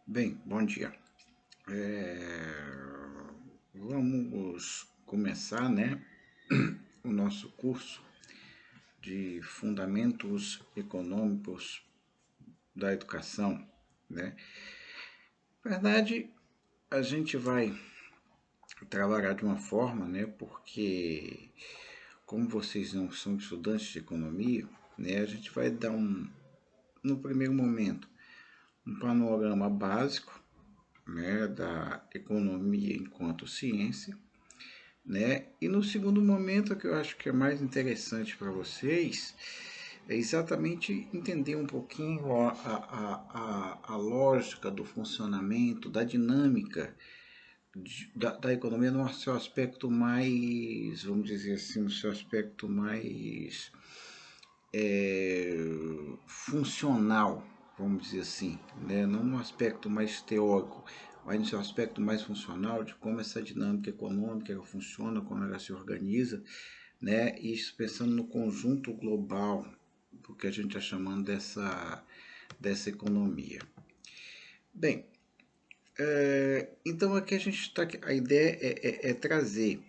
Bem, bom dia. Vamos começar, o nosso curso de Fundamentos Econômicos da Educação, né? Na verdade, a gente vai trabalhar de uma forma, porque como vocês não são estudantes de economia, a gente vai dar no primeiro momento, um panorama básico, da economia enquanto ciência. E no segundo momento, que eu acho que é mais interessante para vocês, é exatamente entender um pouquinho a lógica do funcionamento, da dinâmica da economia no seu aspecto mais, vamos dizer assim, no seu aspecto mais é, funcional, vamos dizer assim, não no aspecto mais teórico, mas no seu aspecto mais funcional de como essa dinâmica econômica ela funciona, como ela se organiza, isso pensando no conjunto global do que a gente está chamando dessa economia. Bem, então aqui a gente está, a ideia é trazer,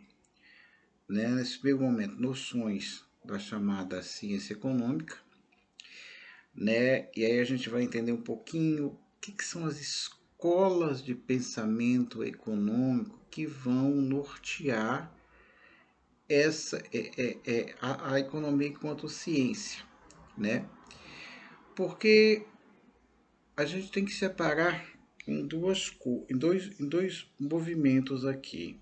nesse primeiro momento, noções da chamada ciência econômica, E aí a gente vai entender um pouquinho o que são as escolas de pensamento econômico que vão nortear a economia enquanto ciência, né? Porque a gente tem que separar em dois movimentos aqui.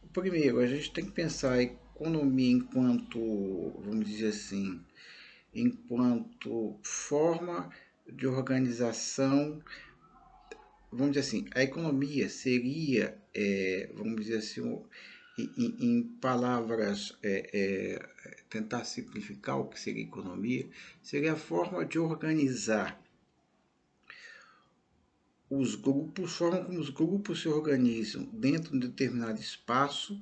O primeiro, a gente tem que pensar a economia enquanto, vamos dizer assim, enquanto forma de organização. Vamos dizer assim, a economia seria, vamos dizer assim, em palavras, tentar simplificar o que seria economia, seria a forma de organizar os grupos, forma como os grupos se organizam dentro de um determinado espaço,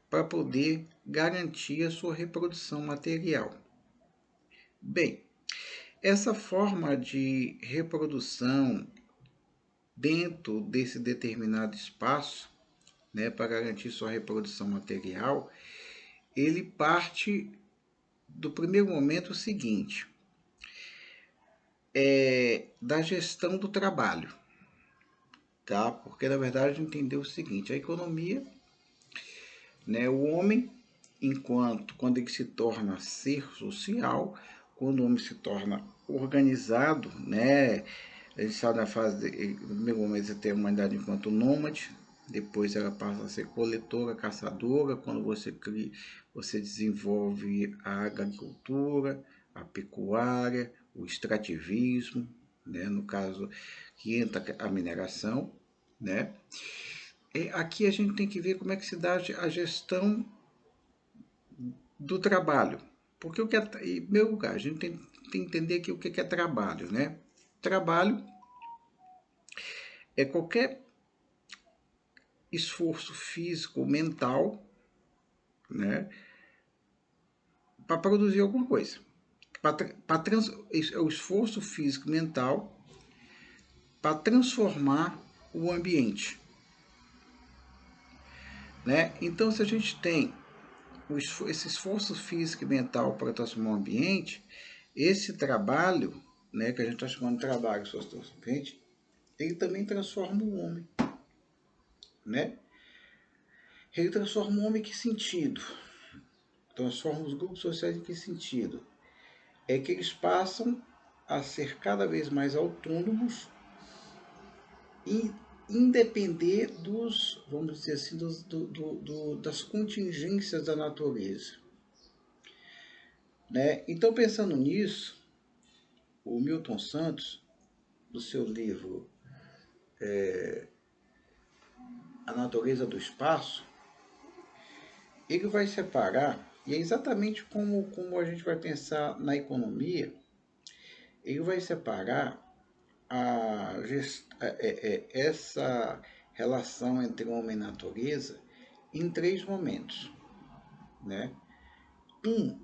para poder garantir a sua reprodução material. Bem, essa forma de reprodução dentro desse determinado espaço, para garantir sua reprodução material, ele parte do primeiro momento seguinte, da gestão do trabalho, tá? Porque na verdade a gente entendeu o seguinte, a economia, o homem, quando ele se torna ser social, quando o homem se torna organizado, a gente está na fase, no primeiro momento você tem a humanidade enquanto nômade, depois ela passa a ser coletora, caçadora, quando você desenvolve a agricultura, a pecuária, o extrativismo, no caso que entra a mineração, E aqui a gente tem que ver como é que se dá a gestão do trabalho. Porque o que em primeiro lugar, a gente tem que entender aqui o que é trabalho, Trabalho é qualquer esforço físico, mental, para produzir alguma coisa. É o esforço físico mental para transformar o ambiente. Então, se a gente tem esse esforço físico e mental para transformar o ambiente, esse trabalho, que a gente está chamando de trabalho socialmente, ele também transforma o homem. Ele transforma o homem em que sentido? Transforma os grupos sociais em que sentido? É que eles passam a ser cada vez mais autônomos e independer dos, vamos dizer assim, das contingências da natureza. Então, pensando nisso, o Milton Santos, no seu livro A Natureza do Espaço, ele vai separar, e é exatamente como a gente vai pensar na economia, ele vai separar essa relação entre homem e natureza em três momentos. Um,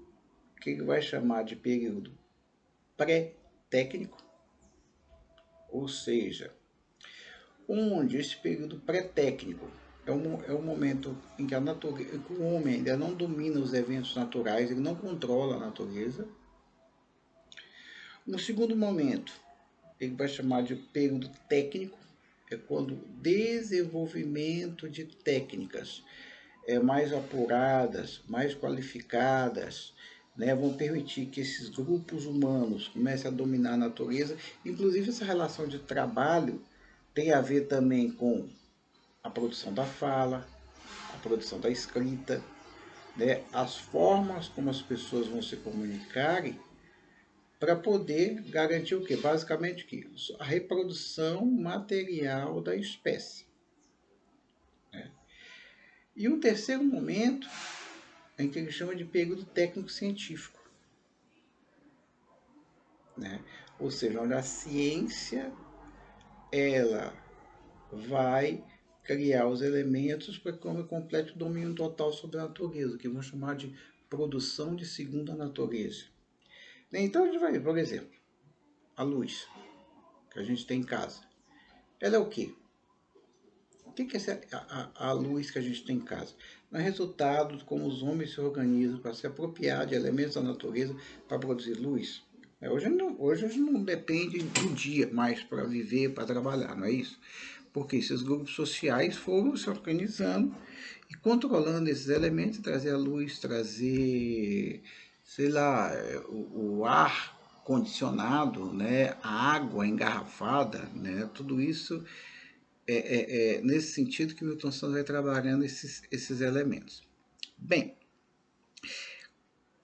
que ele vai chamar de período pré-técnico, ou seja, onde esse período pré-técnico é o momento em que que o homem ainda não domina os eventos naturais, ele não controla a natureza. No segundo momento, ele vai chamar de período técnico, é quando o desenvolvimento de técnicas mais apuradas, mais qualificadas, né, vão permitir que esses grupos humanos comecem a dominar a natureza. Inclusive, essa relação de trabalho tem a ver também com a produção da fala, a produção da escrita, né, as formas como as pessoas vão se comunicarem para poder garantir o quê? Basicamente o quê? A reprodução material da espécie. Né? E um terceiro momento em que ele chama de período técnico-científico. Né? Ou seja, onde a ciência ela vai criar os elementos para que o homem complete o domínio total sobre a natureza, que vão chamar de produção de segunda natureza. Então a gente vai ver, por exemplo, a luz que a gente tem em casa. Ela é o quê? O que é a luz que a gente tem em casa? É resultado de como os homens se organizam para se apropriar de elementos da natureza para produzir luz. Hoje a gente não depende do dia mais para viver, para trabalhar, não é isso? Porque esses grupos sociais foram se organizando e controlando esses elementos, trazer a luz, trazer, sei lá, o ar condicionado, né, a água engarrafada, né, tudo isso nesse sentido que Milton Santos vai trabalhando esses elementos. Bem,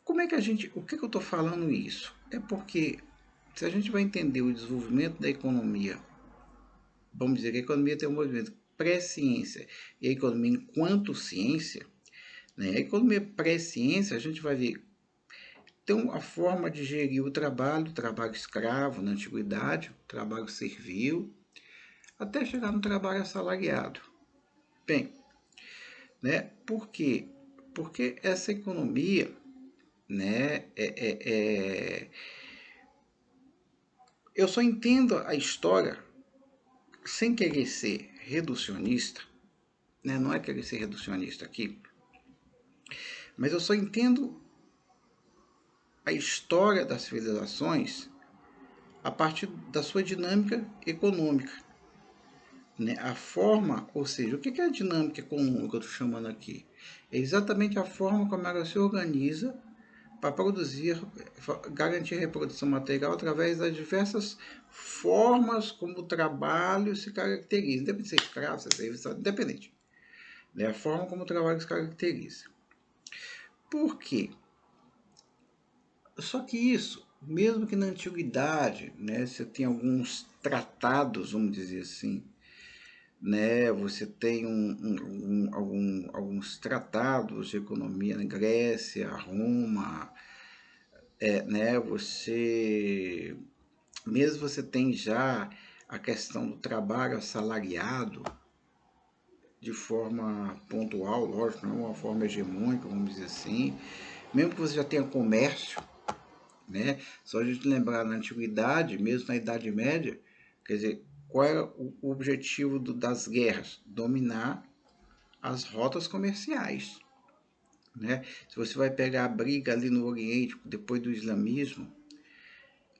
como é que o que eu estou falando isso? É porque se a gente vai entender o desenvolvimento da economia, vamos dizer que a economia tem um movimento pré-ciência e a economia enquanto ciência, né? A economia pré-ciência, a gente vai ver, tem uma forma de gerir o trabalho escravo na antiguidade, o trabalho servil, até chegar no trabalho assalariado. Bem, né? Por quê? Porque essa economia, né, eu só entendo a história sem querer ser reducionista, né? Não é querer ser reducionista aqui, mas eu só entendo a história das civilizações a partir da sua dinâmica econômica. Né? A forma, ou seja, o que é a dinâmica econômica que eu estou chamando aqui? É exatamente a forma como ela se organiza para produzir, garantir a reprodução material através das diversas formas como o trabalho se caracteriza, independente de ser escravo, se é serviço, independente. É a forma como o trabalho se caracteriza. Por quê? Só que isso, mesmo que na antiguidade, né, você tem alguns tratados, vamos dizer assim, né, você tem alguns tratados de economia na Grécia, Roma, né, mesmo você tem já a questão do trabalho assalariado de forma pontual, lógico, não é uma forma hegemônica, vamos dizer assim, mesmo que você já tenha comércio, né? Só a gente lembrar na antiguidade, mesmo na Idade Média, quer dizer, qual era o objetivo das guerras? Dominar as rotas comerciais, né? Se você vai pegar a briga ali no Oriente, depois do islamismo,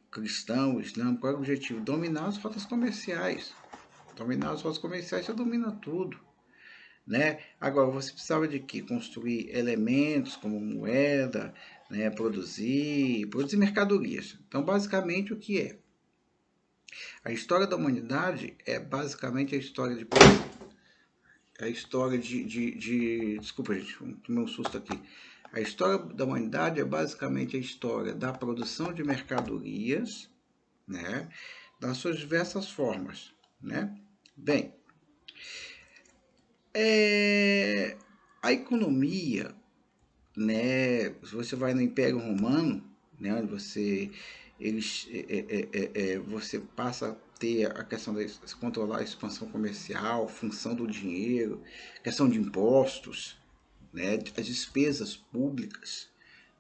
cristão, islâmico, qual é o objetivo? Dominar as rotas comerciais. Dominar as rotas comerciais, você domina tudo. Né? Agora, você precisava de quê? Construir elementos como moeda, né? produzir mercadorias. Então, basicamente, o que é? A história da humanidade é basicamente a história de... Desculpa, gente, tomei um susto aqui. A história da humanidade é basicamente a história da produção de mercadorias, né? Das suas diversas formas, né? Bem, a economia, né? Se você vai no Império Romano, né? Onde você passa a ter a questão de controlar a expansão comercial, função do dinheiro, questão de impostos, né? As despesas públicas,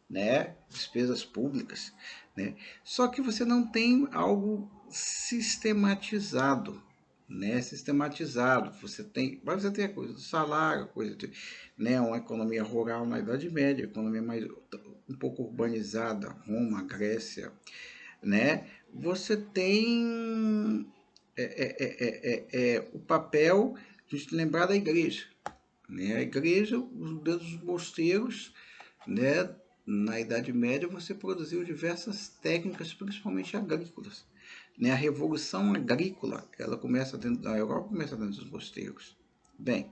né? Despesas públicas, né? Só que você não tem algo sistematizado, né? Sistematizado. Você tem a coisa do salário, coisa de, né? Uma economia rural na Idade Média, economia mais um pouco urbanizada, Roma, Grécia, né? Você tem o papel de se lembrar da igreja, né? A igreja, os mosteiros, né? Na Idade Média você produziu diversas técnicas, principalmente agrícolas, né? A revolução agrícola, ela começa dentro da Europa, começa dentro dos mosteiros. Bem,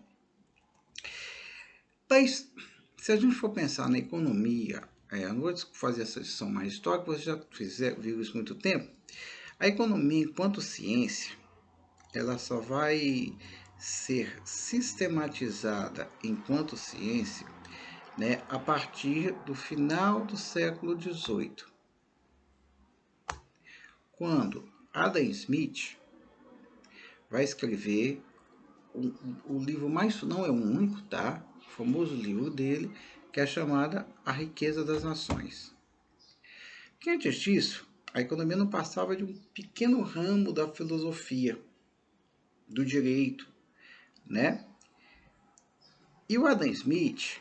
mas se a gente for pensar na economia, eu não vou fazer essa lição mais histórica, você já viu isso há muito tempo. A economia, enquanto ciência, ela só vai ser sistematizada enquanto ciência, né, a partir do final do século XVIII, quando Adam Smith vai escrever o livro mais, não é o único, tá? O famoso livro dele, que é chamada A Riqueza das Nações. Que antes disso, a economia não passava de um pequeno ramo da filosofia, do direito, né? E o Adam Smith,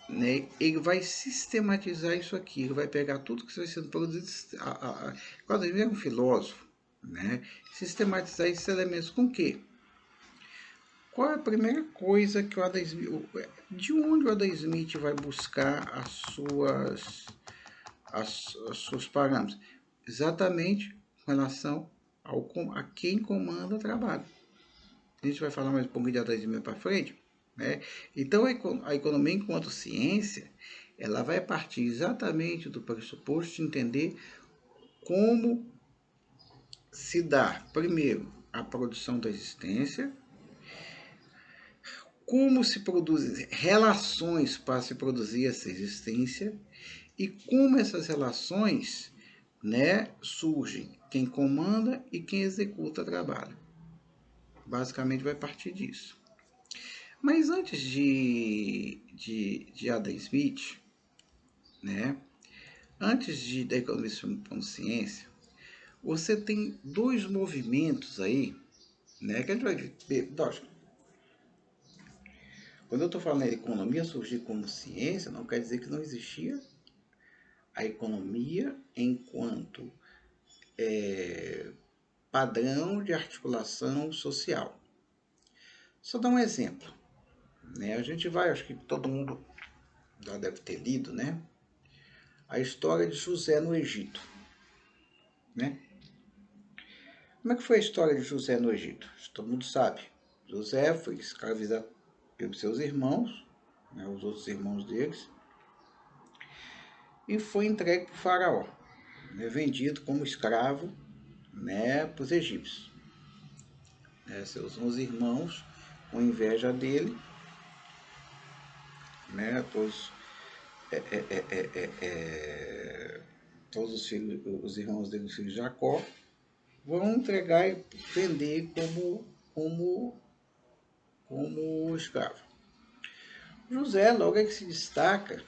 né, ele vai sistematizar isso aqui, ele vai pegar tudo que está sendo produzido. O Adam Smith é um filósofo, né? Sistematizar esses elementos com o quê? Qual é a primeira coisa que o Adam Smith, de onde o Adam Smith vai buscar os seus parâmetros? Exatamente com relação a quem comanda o trabalho. A gente vai falar mais um pouquinho de Adam Smith para frente, né? Então a economia enquanto ciência, ela vai partir exatamente do pressuposto de entender como se dá, primeiro, a produção da existência, como se produzem relações para se produzir essa existência e como essas relações, né, surgem, quem comanda e quem executa o trabalho. Basicamente vai partir disso. Mas antes de Adam Smith, né, antes da economia de consciência, você tem dois movimentos aí, né, que a gente vai ver. Quando eu estou falando de economia surgir como ciência, não quer dizer que não existia a economia enquanto padrão de articulação social. Só dar um exemplo, né? A gente vai, acho que todo mundo já deve ter lido, né? A história de José no Egito, né? Como é que foi a história de José no Egito? Todo mundo sabe. José foi escravizado pelos seus irmãos, né, os outros irmãos deles, e foi entregue para o faraó, né, vendido como escravo, né, para os egípcios. Seus 11 irmãos, com inveja dele, né, todos os filhos, os irmãos dele, o filho Jacó, vão entregar e vender como escravo. José logo é que se destaca,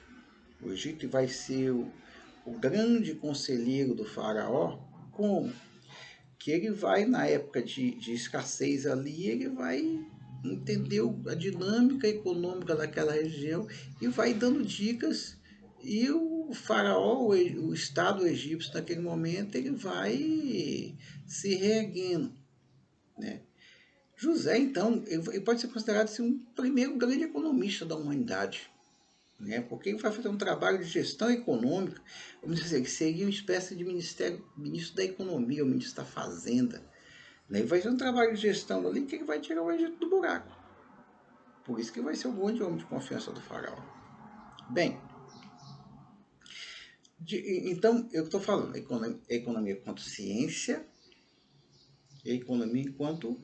o Egito vai ser o grande conselheiro do faraó, como que ele vai, na época de escassez ali, ele vai entender a dinâmica econômica daquela região e vai dando dicas, e o faraó, o Estado egípcio naquele momento, ele vai se reerguendo, né? José, então, ele pode ser considerado assim, um primeiro grande economista da humanidade, né? Porque ele vai fazer um trabalho de gestão econômica, vamos dizer, que seria uma espécie de ministro da economia, o ministro da fazenda, né? Ele vai fazer um trabalho de gestão ali que ele vai tirar o Egito do buraco. Por isso que vai ser o grande homem de confiança do faraó. Bem, então eu estou falando, economia enquanto ciência e economia enquanto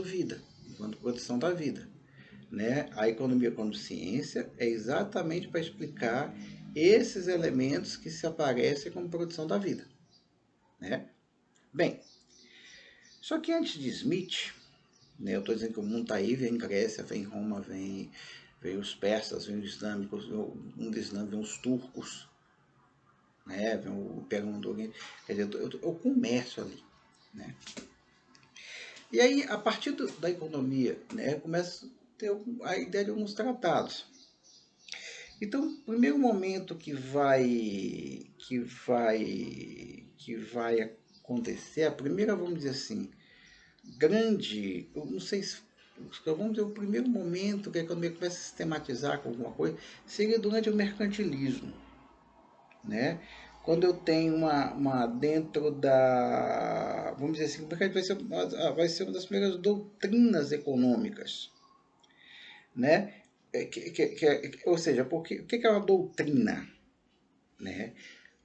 vida, enquanto produção da vida, né? A economia como ciência é exatamente para explicar esses elementos que se aparecem como produção da vida, né? Bem, só que antes de Smith, né, eu estou dizendo que o mundo está aí, vem Grécia, vem Roma, vem os persas, vem os islâmicos, um dos islâmicos, vem os turcos, né? Pega um do Oriente, quer dizer, o comércio ali, né? E aí, a partir da economia, né, começa a ter a ideia de alguns tratados. Então, o primeiro momento que vai acontecer, a primeira, vamos dizer assim, grande, eu não sei se, vamos dizer, o primeiro momento que a economia começa a sistematizar com alguma coisa, seria durante o mercantilismo, né? Quando eu tenho dentro da, vamos dizer assim, o mercantilismo vai ser uma das primeiras doutrinas econômicas, né? Ou seja, porque, o que é uma doutrina, né?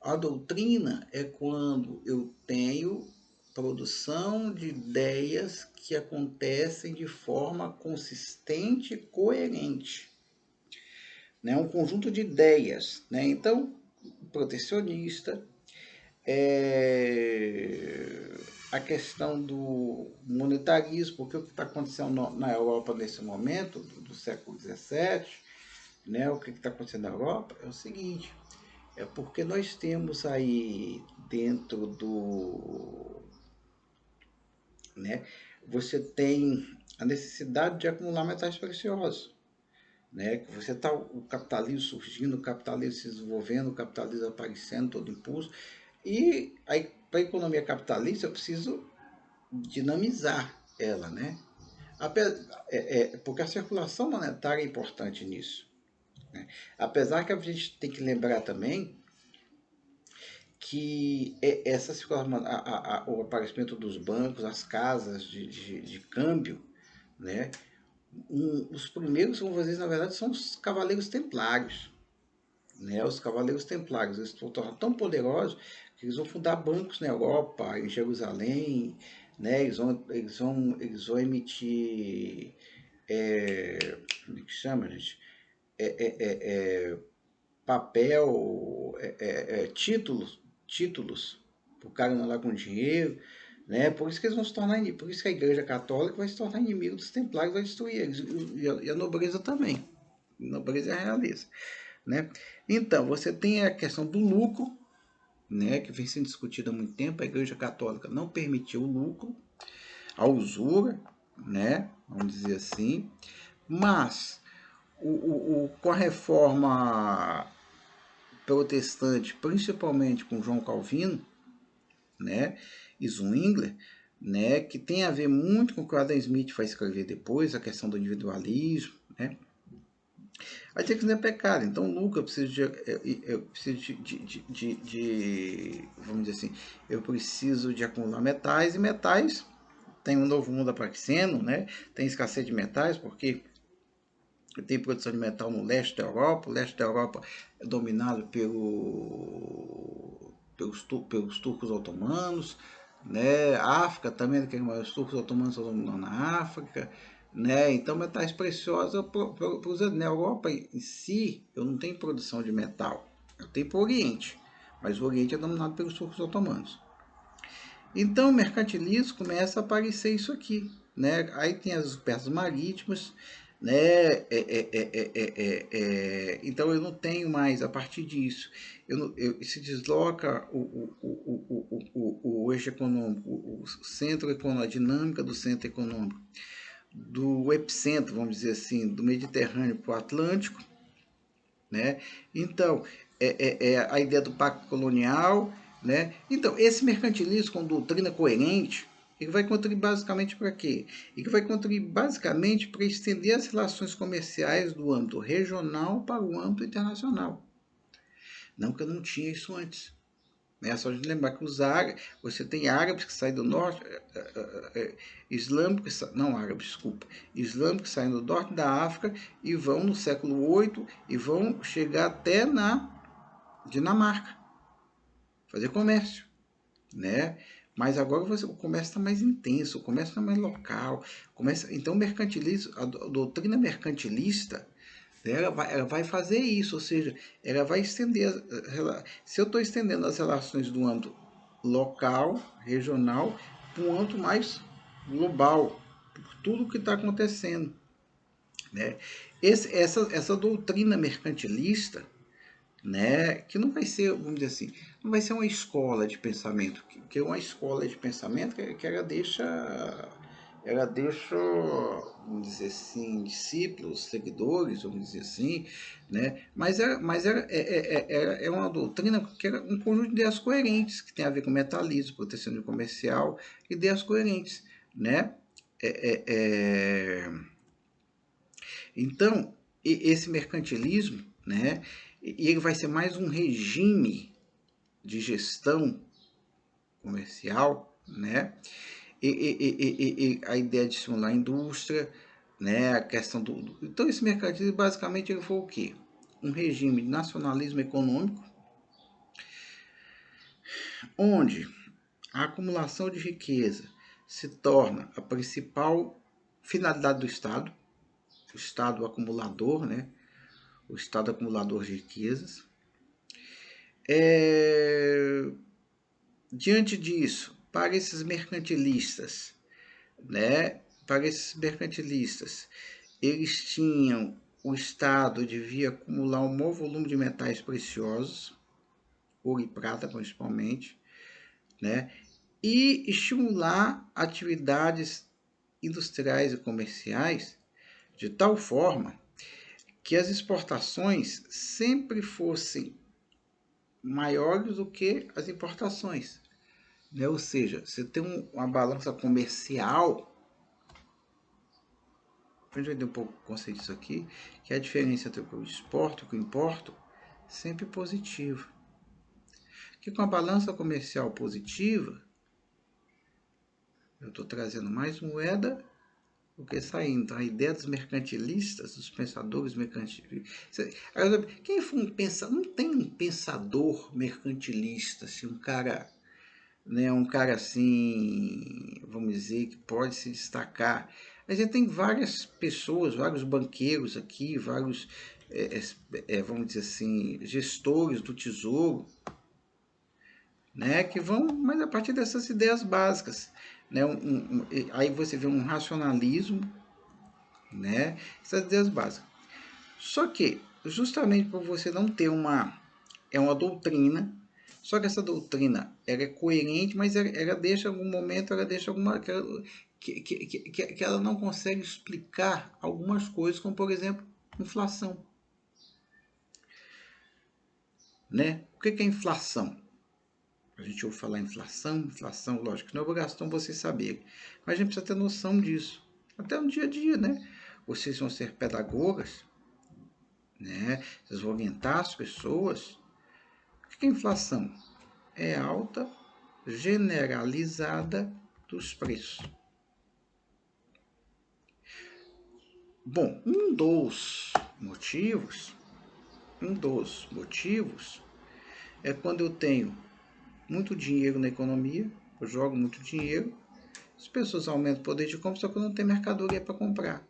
A doutrina é quando eu tenho produção de ideias que acontecem de forma consistente e coerente, né? Um conjunto de ideias, né? Então, protecionista, a questão do monetarismo, porque o que está acontecendo na Europa nesse momento, do século XVII, né? O que está acontecendo na Europa é o seguinte, é porque nós temos aí dentro né, você tem a necessidade de acumular metais preciosos, né, que você está o capitalismo surgindo, o capitalismo se desenvolvendo, o capitalismo aparecendo, todo impulso, e aí para a economia capitalista eu preciso dinamizar ela, né? Porque a circulação monetária é importante nisso, né? Apesar que a gente tem que lembrar também que essa o aparecimento dos bancos, as casas de câmbio, né? Os primeiros vão fazer, na verdade, são os cavaleiros templários, né? Os cavaleiros templários, eles estão tão poderosos que eles vão fundar bancos na Europa, em Jerusalém, né? Eles vão emitir, como é que chama, gente? Papel, títulos para o cara não lá com dinheiro, né? Por isso que eles vão se tornar por isso que a Igreja Católica vai se tornar inimigo dos Templários, vai destruir eles, e a nobreza também, a nobreza é realeza, né? Então, você tem a questão do lucro, né, que vem sendo discutida há muito tempo. A Igreja Católica não permitiu o lucro, a usura, né, vamos dizer assim, mas com a reforma protestante, principalmente com João Calvino, né, e Zwingli, né, que tem a ver muito com o que o Adam Smith vai escrever depois, a questão do individualismo, né. Aí tem que não é pecado. Então, Lucas, eu preciso vamos dizer assim, eu preciso de acumular metais, e metais tem um novo mundo aparecendo, né? Tem escassez de metais, porque tem produção de metal no leste da Europa. O leste da Europa é dominado pelos turcos otomanos, né? A África também, que os turcos otomanos estão dominando na África, né? Então, metais preciosos, na Europa em si, eu não tenho produção de metal, eu tenho para o Oriente, mas o Oriente é dominado pelos turcos otomanos. Então, o mercantilismo começa a aparecer isso aqui, né? Aí tem as peças marítimas, né? Então, eu não tenho mais, a partir disso, se desloca o eixo econômico, o centro econômico, a dinâmica do centro econômico, do epicentro, vamos dizer assim, do Mediterrâneo para o Atlântico, né? Então, a ideia do pacto colonial, né? Então, esse mercantilismo com doutrina coerente, ele vai contribuir basicamente para quê? Ele vai contribuir basicamente para estender as relações comerciais do âmbito regional para o âmbito internacional. Não que eu não tinha isso antes. É só a gente lembrar que você tem árabes que saem do norte, islâmicos, não árabes, desculpa, islâmicos que saem do norte da África e vão no século VIII e vão chegar até na Dinamarca, fazer comércio, né? Mas agora o comércio está mais intenso, o comércio está mais local, então o mercantilismo, a doutrina mercantilista, ela vai fazer isso, ou seja, ela vai estender, se eu estou estendendo as relações do âmbito local, regional, para um âmbito mais global, por tudo que está acontecendo, né? Essa doutrina mercantilista, né? Que não vai ser, vamos dizer assim, não vai ser uma escola de pensamento, que é uma escola de pensamento que ela deixa, vamos dizer assim, discípulos, seguidores, vamos dizer assim, né? Mas é uma doutrina que é um conjunto de ideias coerentes, que tem a ver com metalismo, proteção comercial, ideias coerentes, né? É, é, é... Então, esse mercantilismo, né? E ele vai ser mais um regime de gestão comercial, né? E a ideia de estimular a indústria, né? A questão Então, esse mercantilismo, basicamente, ele foi o quê? Um regime de nacionalismo econômico, onde a acumulação de riqueza se torna a principal finalidade do Estado, o Estado acumulador, né? O Estado acumulador de riquezas. Diante disso, para esses mercantilistas, né? Para esses mercantilistas, eles tinham o Estado devia acumular um maior volume de metais preciosos, ouro e prata principalmente, né? E estimular atividades industriais e comerciais de tal forma que as exportações sempre fossem maiores do que as importações, né? Ou seja, você tem uma balança comercial. A gente vai entender um pouco o conceito disso aqui, que é a diferença entre o que eu exporto e o que eu importo, sempre positiva. Que com a balança comercial positiva, eu estou trazendo mais moeda do que saindo. Então, a ideia dos mercantilistas, dos pensadores mercantilistas. Quem for um pensador, não tem um pensador mercantilista, assim, um cara, né, um cara assim, vamos dizer, que pode se destacar. A gente tem várias pessoas, vários banqueiros aqui, vários, vamos dizer assim, gestores do tesouro, né, que vão, mas a partir dessas ideias básicas, né, aí você vê um racionalismo, né, essas ideias básicas. Só que, justamente por você não ter é uma doutrina, só que essa doutrina ela é coerente, mas ela deixa algum momento, ela deixa alguma que ela não consegue explicar algumas coisas, como por exemplo, inflação, né? O que é inflação? A gente ouve falar inflação, lógico que não é obrigação vocês saberem, mas a gente precisa ter noção disso, até no dia a dia, né? Vocês vão ser pedagogas, né? Vocês vão orientar as pessoas. O que é inflação? É alta generalizada dos preços. Bom, um dos motivos é quando eu tenho muito dinheiro na economia, eu jogo muito dinheiro, as pessoas aumentam o poder de compra, só que eu não tenho mercadoria para comprar.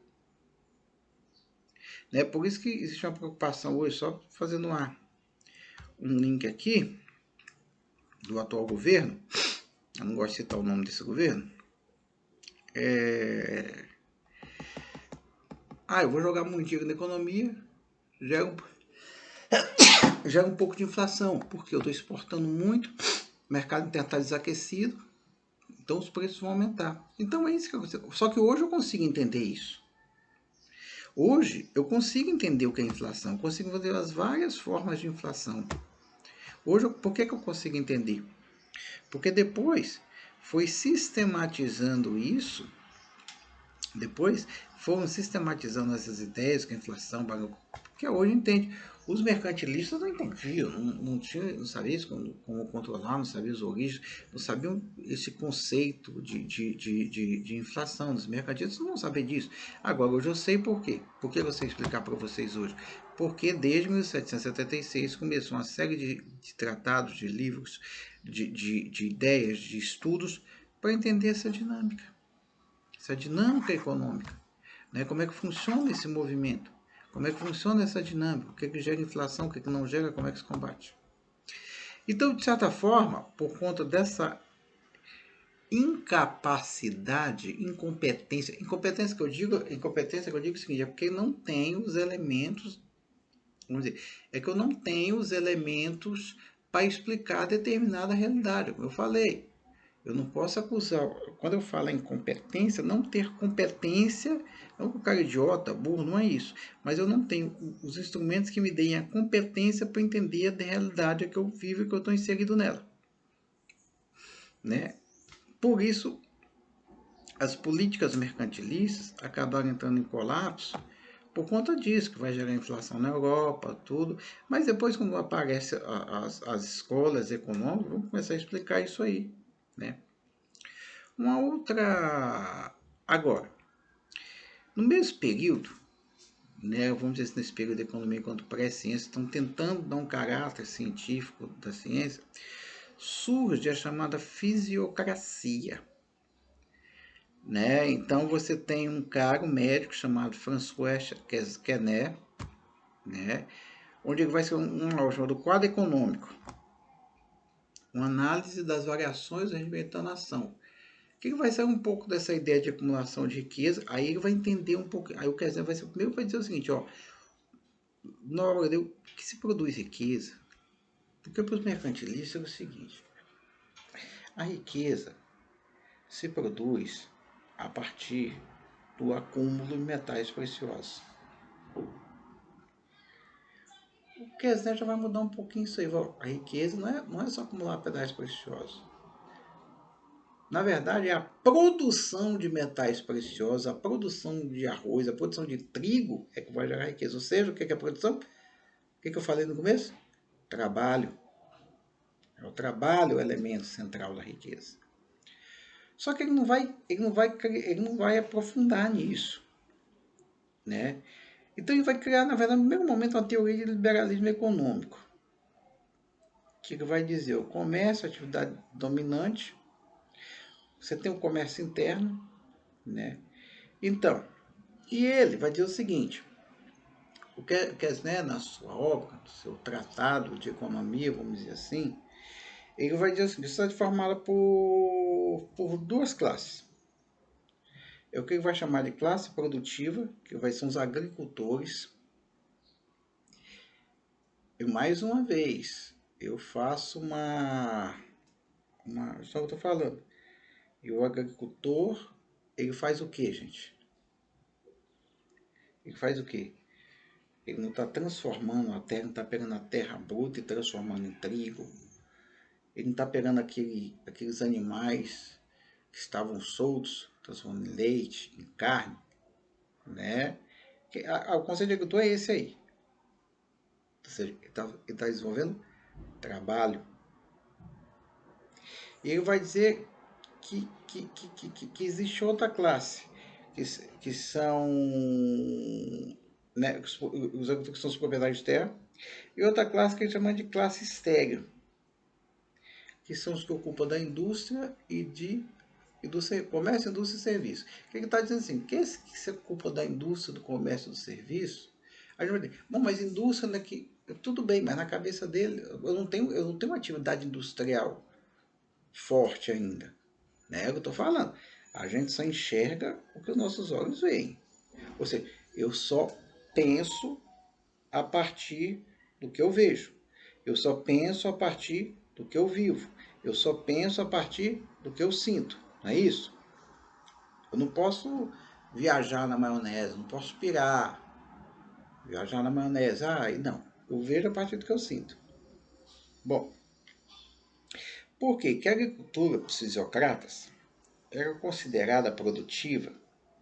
Né? Por isso que existe uma preocupação hoje, só fazendo um link aqui do atual governo, eu não gosto de citar o nome desse governo, eu vou jogar muito dinheiro na economia, gera um pouco de inflação, porque eu estou exportando muito, o mercado interno está desaquecido, então os preços vão aumentar. Então é isso que aconteceu. Só que hoje eu consigo entender isso. Hoje eu consigo entender o que é inflação, consigo entender as várias formas de inflação. Hoje, por que eu consigo entender? Porque depois foi sistematizando isso, depois foram sistematizando essas ideias que a inflação, porque hoje entende. Os mercantilistas não entendiam, não sabiam como controlar, não sabiam as origens, não sabiam esse conceito de inflação. Os mercantilistas não sabiam disso. Agora, hoje eu sei por quê. Por que eu sei explicar para vocês hoje? Porque desde 1776 começou uma série de tratados, de livros, de ideias, de estudos, para entender essa dinâmica econômica, né? Como é que funciona esse movimento, como é que funciona essa dinâmica, o que é que gera inflação, o que é que não gera, como é que se combate. Então, de certa forma, por conta dessa incompetência que eu digo é o seguinte, é porque não tem os elementos vamos dizer, é que eu não tenho os elementos para explicar determinada realidade, como eu falei. Eu não posso acusar, quando eu falo em competência, não ter competência, não que o cara é idiota, burro, não é isso. Mas eu não tenho os instrumentos que me deem a competência para entender a realidade que eu vivo e que eu estou inserido nela. Né? Por isso, as políticas mercantilistas acabaram entrando em colapso por conta disso, que vai gerar inflação na Europa, tudo. Mas depois, quando aparecem as escolas econômicas, vamos começar a explicar isso aí. Né? Uma outra... Agora, no mesmo período, né, vamos dizer assim, nesse período de economia enquanto pré-ciência, estão tentando dar um caráter científico da ciência, surge a chamada fisiocracia. Né? Então você tem um cara, um médico chamado François Quesnel, né? Onde ele vai ser um aula chamado quadro econômico, uma análise das variações do rendimento da nação. Que vai ser um pouco dessa ideia de acumulação de riqueza, aí ele vai entender um pouco, aí o Quesnel vai ser o primeiro para dizer o seguinte, ó, na hora que se produz riqueza, porque para os mercantilistas é o seguinte, a riqueza se produz a partir do acúmulo de metais preciosos. O Quesnel já vai mudar um pouquinho isso aí. A riqueza não é só acumular metais preciosos. Na verdade, é a produção de metais preciosos, a produção de arroz, a produção de trigo é que vai gerar riqueza. Ou seja, o que é a produção? O que eu falei no começo? Trabalho. É o trabalho o elemento central da riqueza. Só que ele não vai aprofundar nisso. Né? Então ele vai criar, na verdade, no mesmo momento, uma teoria de liberalismo econômico. Que vai dizer o comércio, a atividade dominante, você tem o comércio interno, né? Então, e ele vai dizer o seguinte, o Quesnel, na sua obra, no seu tratado de economia, vamos dizer assim, ele vai dizer o seguinte, isso é formada por duas classes. É o que ele vai chamar de classe produtiva, que vai ser os agricultores. E mais uma vez, eu faço só que eu estou falando. E o agricultor, ele faz o que, gente? Ele faz o que? Ele não está transformando a terra, não está pegando a terra bruta e transformando em trigo. Ele não está pegando aqueles animais que estavam soltos, transformando em leite, em carne. Né? O conceito de agricultor é esse aí. Ou seja, ele está desenvolvendo trabalho. E ele vai dizer que existe outra classe, que são, né, os agricultores que são os proprietários de terra, e outra classe que ele chama de classe estéril, que são os que ocupam da indústria e do comércio, indústria e serviço. O que ele está dizendo assim? Que esse que se ocupa da indústria, do comércio e do serviço, a gente vai dizer, bom, mas indústria, né, tudo bem, mas na cabeça dele, eu não tenho uma atividade industrial forte ainda. Né? É o que eu estou falando. A gente só enxerga o que os nossos olhos veem. Ou seja, eu só penso a partir do que eu vejo. Eu só penso a partir do que eu vivo. Eu só penso a partir do que eu sinto. Não é isso? Eu não posso viajar na maionese, não posso pirar. Viajar na maionese, não. Eu vejo a partir do que eu sinto. Bom, por quê? Que a agricultura dos fisiocratas era considerada produtiva,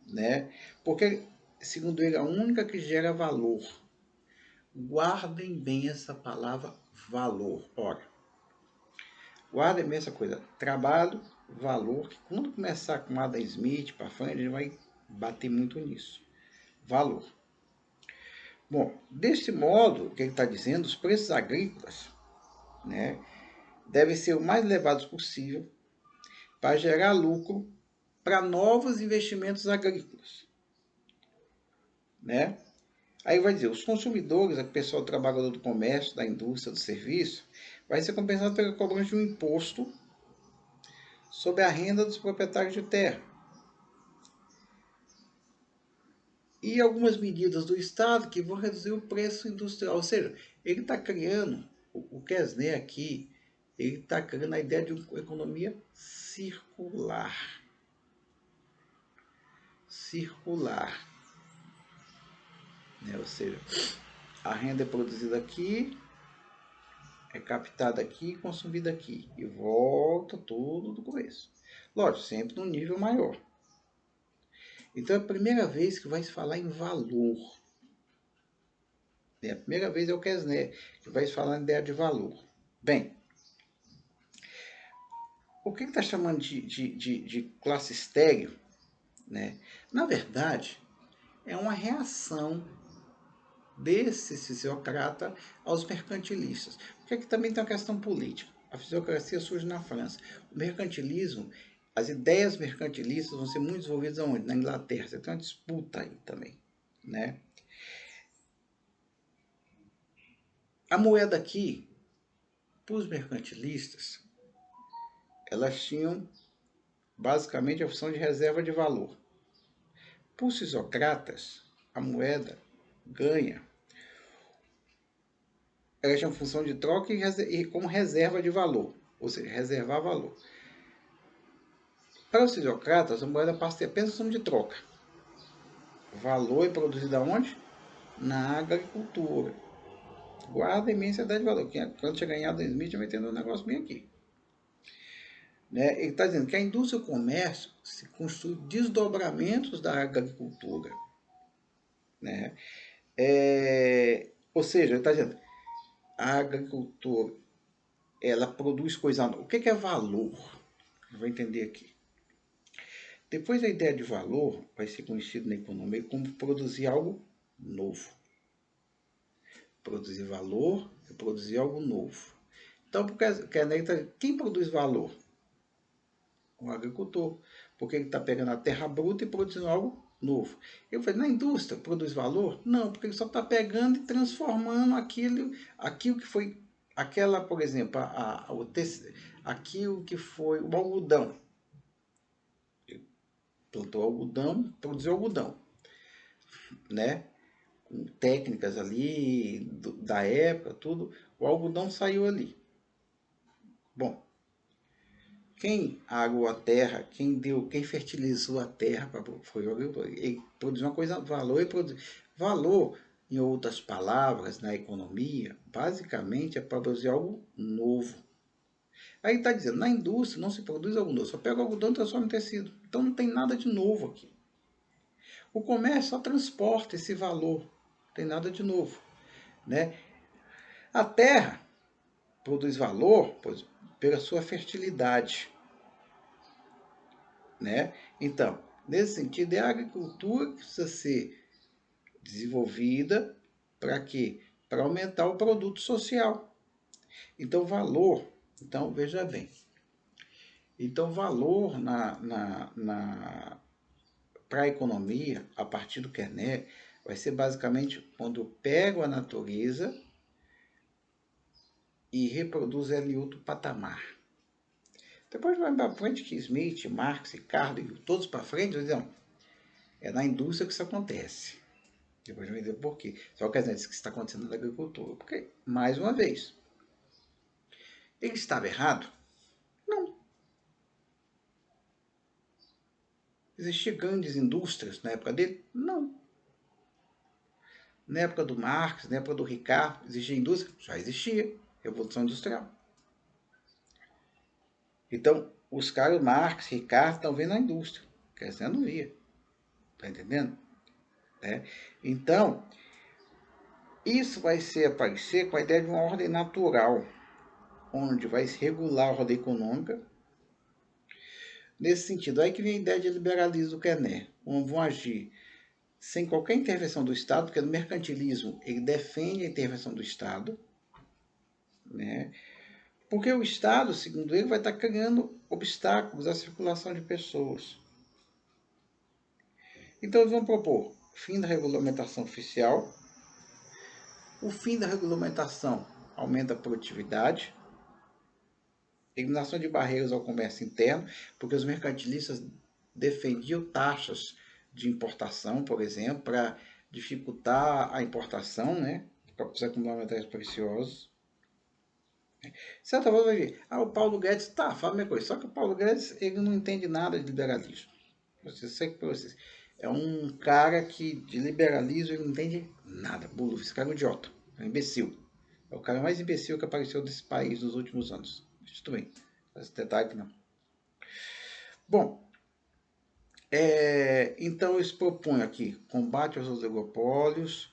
né? Porque, segundo ele, a única que gera valor. Guardem bem essa palavra valor. Ora, guardem bem essa coisa. Trabalho, valor, que quando começar com Adam Smith para frente, a gente vai bater muito nisso. Valor. Bom, desse modo, o que ele está dizendo, os preços agrícolas, né, devem ser o mais elevados possível para gerar lucro para novos investimentos agrícolas. Né? Aí vai dizer, os consumidores, o pessoal trabalhador do comércio, da indústria, do serviço, vai ser compensado pela cobrança de um imposto sobre a renda dos proprietários de terra. e algumas medidas do Estado que vão reduzir o preço industrial. Ou seja, ele está criando, o Kesner aqui, ele está criando a ideia de uma economia circular. Circular. Né? Ou seja, a renda é produzida aqui, é captada aqui e consumida aqui. E volta tudo do começo. Lógico, sempre num nível maior. Então é a primeira vez que vai se falar em valor. É a primeira vez é o Kesner que vai se falar em ideia de valor. Bem, o que está chamando de classe estéril, né? Na verdade, é uma reação desse fisiocrata aos mercantilistas. Porque aqui também tem uma questão política. A fisiocracia surge na França. O mercantilismo, as ideias mercantilistas vão ser muito desenvolvidas aonde? Na Inglaterra. Você tem uma disputa aí também, né? A moeda aqui, para os mercantilistas, elas tinham basicamente a função de reserva de valor. Para os fisiocratas, a moeda ganha. Ela tinha função de troca e como reserva de valor, ou seja, reservar valor. Para os fisiocratas, a moeda passa a ter apenas função de troca. Valor é produzido aonde? Na agricultura. Guarda a imensidade de valor. Quando chegar em Adam Smith, vai ter um negócio bem aqui. Né? Ele está dizendo que a indústria e o comércio se construem desdobramentos da agricultura. Né? Ou seja, ele está dizendo a agricultura ela produz coisa nova. O que é valor? Vou entender aqui. Depois a ideia de valor vai ser conhecido na economia como produzir algo novo. Produzir valor é produzir algo novo. Então, quem produz valor? O agricultor. Porque ele está pegando a terra bruta e produzindo algo novo. Eu falei, na indústria produz valor? Não, porque ele só está pegando e transformando aquilo que foi, aquela, por exemplo, aquilo que foi o algodão. Ele plantou algodão, produziu algodão, né? Com técnicas ali da época, tudo, o algodão saiu ali. Bom, quem aguou a terra, quem fertilizou a terra foi o agricultor. Ele produziu uma coisa, valor, valor, em outras palavras, na economia, basicamente é produzir algo novo. Aí está dizendo, na indústria não se produz algo novo, só pega o algodão e transforma em tecido. Então não tem nada de novo aqui. O comércio só transporta esse valor, não tem nada de novo. Né? A terra produz valor pela sua fertilidade. Né? Então, nesse sentido, é a agricultura que precisa ser desenvolvida para quê? Para aumentar o produto social. Então, valor, então veja bem, então valor para a economia, a partir do Kesner, vai ser basicamente quando eu pego a natureza e reproduzo ela em outro patamar. Depois vai para frente que Smith, Marx, Ricardo e todos para frente, dizem, é na indústria que isso acontece. Depois vai dizer por quê. Só que dizer que está acontecendo na agricultura. Porque, mais uma vez, ele estava errado? Não. Existiam grandes indústrias na época dele? Não. Na época do Marx, na época do Ricardo, existia indústria? Já existia. Revolução Industrial. Então, os caras, Marx, Ricardo, estão vendo a indústria. Quer não via. Está entendendo? Então, isso vai aparecer com a ideia de uma ordem natural, onde vai se regular a ordem econômica. Nesse sentido, aí que vem a ideia de liberalismo do Kesner, onde vão agir sem qualquer intervenção do Estado, porque no mercantilismo ele defende a intervenção do Estado, né? Porque o Estado, segundo ele, vai estar criando obstáculos à circulação de pessoas. Então eles vão propor o fim da regulamentação oficial, o fim da regulamentação aumenta a produtividade, eliminação de barreiras ao comércio interno, porque os mercantilistas defendiam taxas de importação, por exemplo, para dificultar a importação, né? Para precisar comprar metais preciosos. Certa vez vai ver, o Paulo Guedes, tá, fala a mesma coisa, só que o Paulo Guedes, ele não entende nada de liberalismo. Eu sei que para vocês, é um cara que de liberalismo ele não entende nada, burro, esse cara é um idiota, é um imbecil. É o cara mais imbecil que apareceu desse país nos últimos anos. Isso também, esse detalhe que não. Bom, então eu proponho aqui combate aos oligopólios,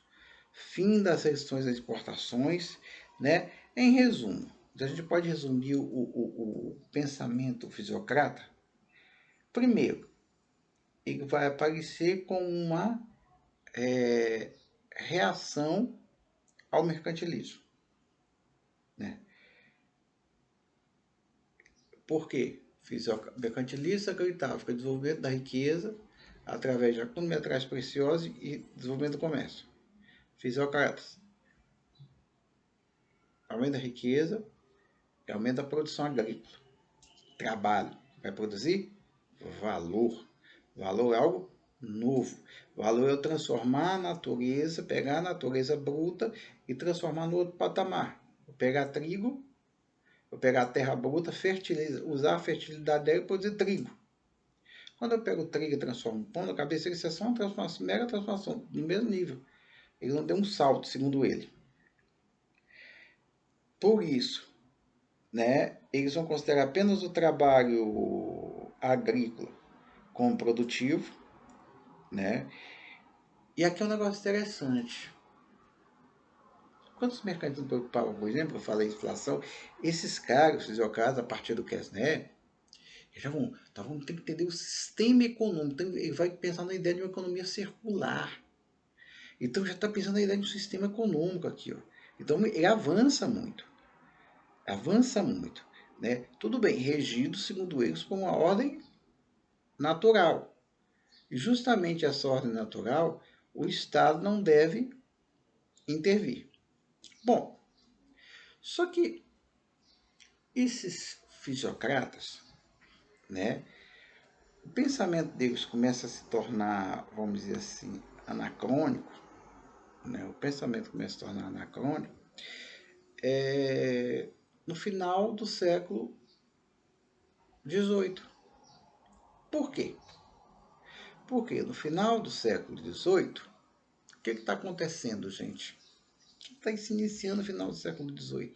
fim das restrições às exportações, né? Em resumo, a gente pode resumir o pensamento fisiocrata. Primeiro, ele vai aparecer com uma reação ao mercantilismo, né? Por quê? Mercantilista acreditava que o desenvolvimento da riqueza através de acúmulo de metais preciosos e desenvolvimento do comércio. Fisiocratas, aumento da riqueza e aumento da produção agrícola. Trabalho vai produzir valor. Valor é algo novo. Valor é eu transformar a natureza, pegar a natureza bruta e transformar no outro patamar. Eu pegar trigo, eu pegar a terra bruta, usar a fertilidade dela e produzir trigo. Quando eu pego o trigo e transformo pão na cabeça, isso é só uma transformação, mega transformação, no mesmo nível. Ele não deu um salto, segundo ele. Por isso, né, eles vão considerar apenas o trabalho agrícola como produtivo, né? E aqui é um negócio interessante. Quando os mercantes não preocupavam, por exemplo, eu falei inflação, esses caras, fisiocratas, a partir do Kessner, já vão ter que entender o sistema econômico. Então, ele vai pensar na ideia de uma economia circular. Então, já está pensando na ideia de um sistema econômico aqui. Ó. Então, ele avança muito. Avança muito. Né? Tudo bem, regido, segundo eles, por uma ordem natural. E justamente essa ordem natural, o Estado não deve intervir. Bom, só que esses fisiocratas, né, o pensamento deles começa a se tornar, vamos dizer assim, anacrônico, né, o pensamento começa a se tornar anacrônico no final do século XVIII. Por quê? Porque no final do século XVIII, o que está acontecendo, gente? O que está se iniciando no final do século XVIII?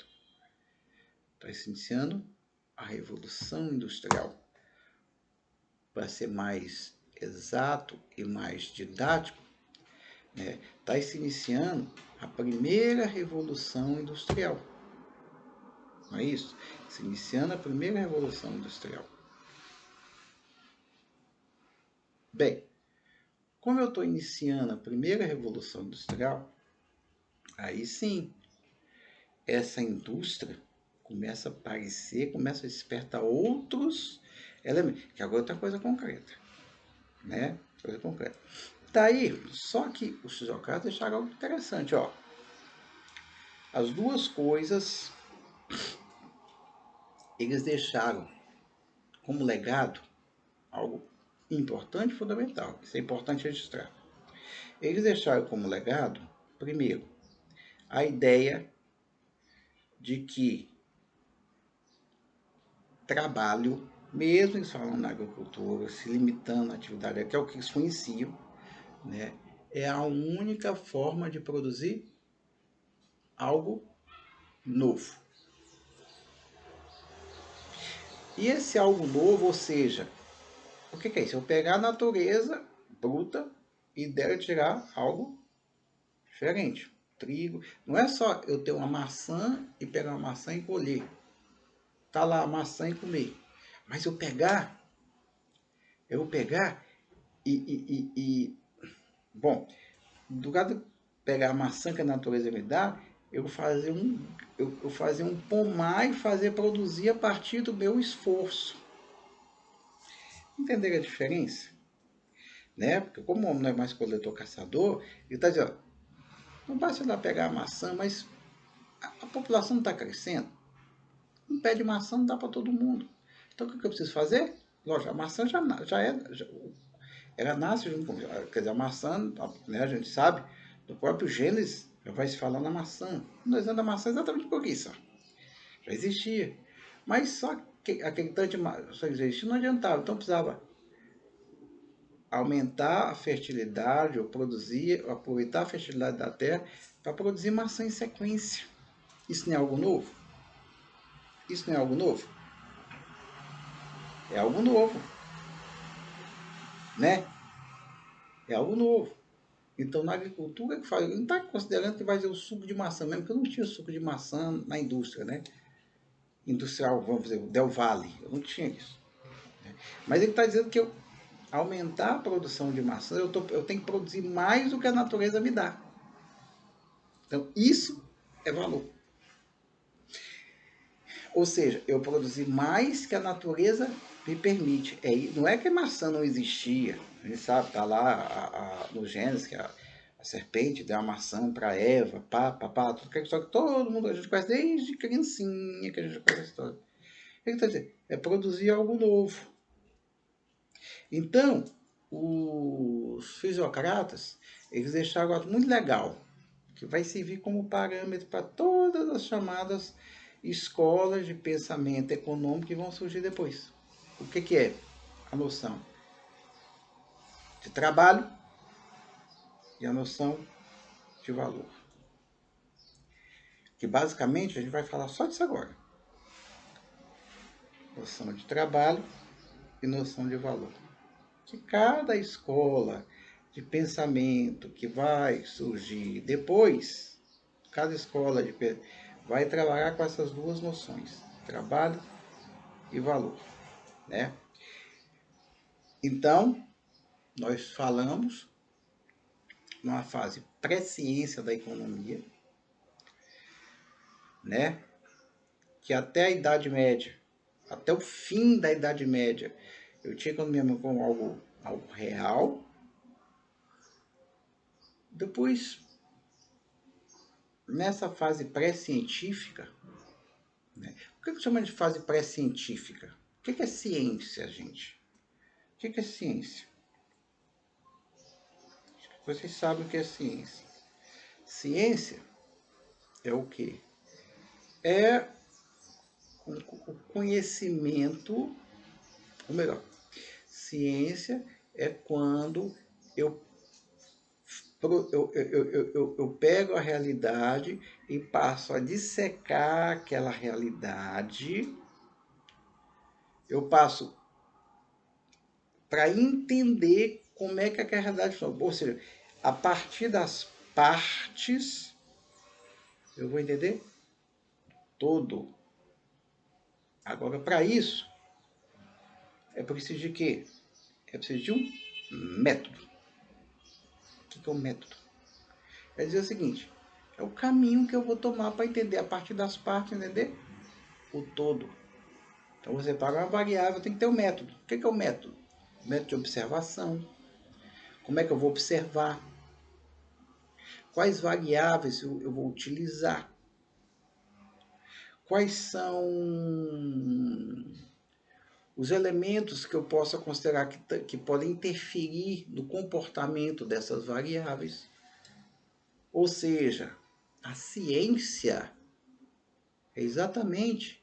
Está se iniciando a Revolução Industrial. Para ser mais exato e mais didático, está se iniciando a primeira Revolução Industrial. Não é isso? Se iniciando a primeira Revolução Industrial. Bem, como eu estou iniciando a primeira Revolução Industrial, aí sim, essa indústria começa a aparecer, começa a despertar outros elementos, que agora é outra coisa concreta, né? Coisa concreta. Daí, só que os fisiocratas deixaram algo interessante, ó. As duas coisas, eles deixaram como legado algo importante e fundamental. Isso é importante registrar. Eles deixaram como legado, primeiro, a ideia de que trabalho, mesmo eles falando na agricultura, se limitando à atividade, que é o que eles conheciam, né, é a única forma de produzir algo novo. E esse algo novo, ou seja, o que é isso? Eu pegar a natureza bruta e dela tirar algo diferente. Trigo. Não é só eu ter uma maçã e pegar uma maçã e colher. Tá lá a maçã e comer. Mas eu vou pegar bom, do lado de pegar a maçã que a natureza me dá, eu fazer um pomar e fazer produzir a partir do meu esforço. Entenderam a diferença? Né? Porque como o homem não é mais coletor-caçador, ele está dizendo, não basta lá pegar a maçã, mas a população não está crescendo. Um pé de maçã não dá para todo mundo. Então o que eu preciso fazer? Lógico, a maçã já é... Ela nasce junto com, quer dizer, a maçã, né, a gente sabe, do próprio Gênesis, já vai se falar na maçã. O desenho da maçã é exatamente por isso. Já existia. Mas só que aquele tanto de maçã existia não adiantava. Então precisava aumentar a fertilidade, ou produzir, ou aproveitar a fertilidade da terra para produzir maçã em sequência. Isso não é algo novo? Isso não é algo novo? É algo novo, né? É algo novo. Então, na agricultura, que faz, não está considerando que vai ter o suco de maçã mesmo, porque eu não tinha suco de maçã na indústria, né? Industrial, vamos dizer, Del Valle, eu não tinha isso. Né? Mas ele está dizendo que eu aumentar a produção de maçã, eu tenho que produzir mais do que a natureza me dá. Então, isso é valor. Ou seja, eu produzi mais que a natureza me permite. Não é que a maçã não existia. A gente sabe, está lá no Gênesis, que a serpente deu a maçã para Eva, só que todo mundo, a gente conhece desde criancinha que a gente conhece a história. O que ele está dizendo? É produzir algo novo. Então, os fisiocratas, eles deixaram algo muito legal, que vai servir como parâmetro para todas as chamadas escolas de pensamento econômico que vão surgir depois. O que é? A noção de trabalho e a noção de valor. Que basicamente a gente vai falar só disso agora. Noção de trabalho e noção de valor. Que cada escola de pensamento que vai surgir depois, cada escola vai trabalhar com essas duas noções, trabalho e valor, né? Então, nós falamos numa fase pré-ciência da economia, né? Que até a Idade Média, até o fim da Idade Média, eu tinha economia como algo real. Depois, nessa fase pré-científica, né? O que chama de fase pré-científica? O que é ciência, gente? O que é ciência? Vocês sabem o que é ciência. Ciência é o quê? É o conhecimento, ou melhor, ciência é quando eu pego a realidade e passo a dissecar aquela realidade, eu passo para entender como é que aquela realidade funciona. Ou seja, a partir das partes, eu vou entender todo. Agora, para isso, é preciso de quê? É preciso de um método. O que é o método? É dizer o seguinte, é o caminho que eu vou tomar para entender a partir das partes, entender o todo. Então, você paga uma variável, tem que ter um método. O que é o método? O método de observação. Como é que eu vou observar? Quais variáveis eu vou utilizar? Quais são os elementos que eu possa considerar que podem interferir no comportamento dessas variáveis? Ou seja, a ciência é exatamente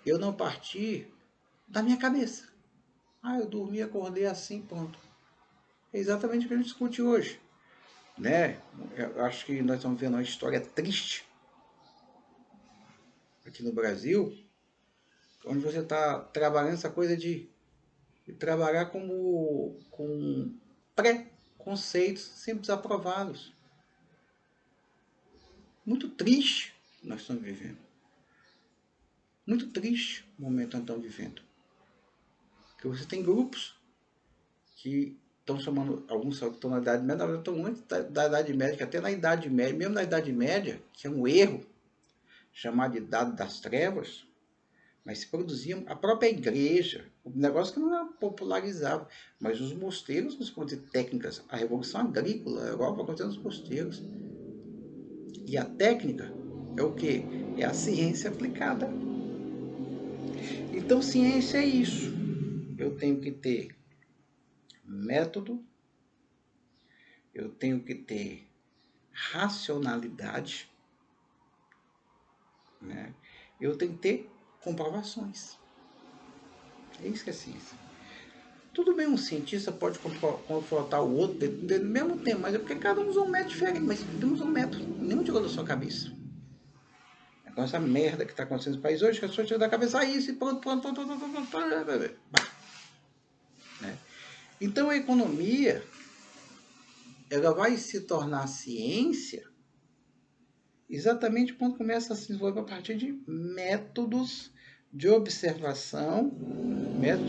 eu não partir da minha cabeça. Eu dormi, acordei assim, pronto. É exatamente o que a gente discute hoje, né? Eu acho que nós estamos vendo uma história triste aqui no Brasil, onde você está trabalhando essa coisa de trabalhar com pré-conceitos simples aprovados. Muito triste nós estamos vivendo. Muito triste o momento que nós estamos vivendo. Porque você tem grupos que estão chamando, alguns que estão na Idade Média, na verdade estão antes da Idade Média, que até na Idade Média, mesmo na Idade Média, que é um erro chamar de Idade das Trevas, mas se produziam a própria igreja, um negócio que não era popularizado, mas os mosteiros nos produziam técnicas, a revolução agrícola, a Europa acontecendo nos mosteiros. E a técnica é o que? É a ciência aplicada. Então ciência é isso. Eu tenho que ter método, eu tenho que ter racionalidade, né? Eu tenho que ter comprovações. É isso que é ciência. Tudo bem, um cientista pode confrontar o outro dentro do mesmo tempo, mas é porque cada um usou um método diferente, mas temos um método, nenhum tirou da sua cabeça. É com essa merda que está acontecendo no país hoje, que a pessoa tira da cabeça isso e pronto. Né? Então a economia, ela vai se tornar ciência exatamente quando começa a se desenvolver a partir de métodos de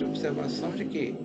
observação de quê?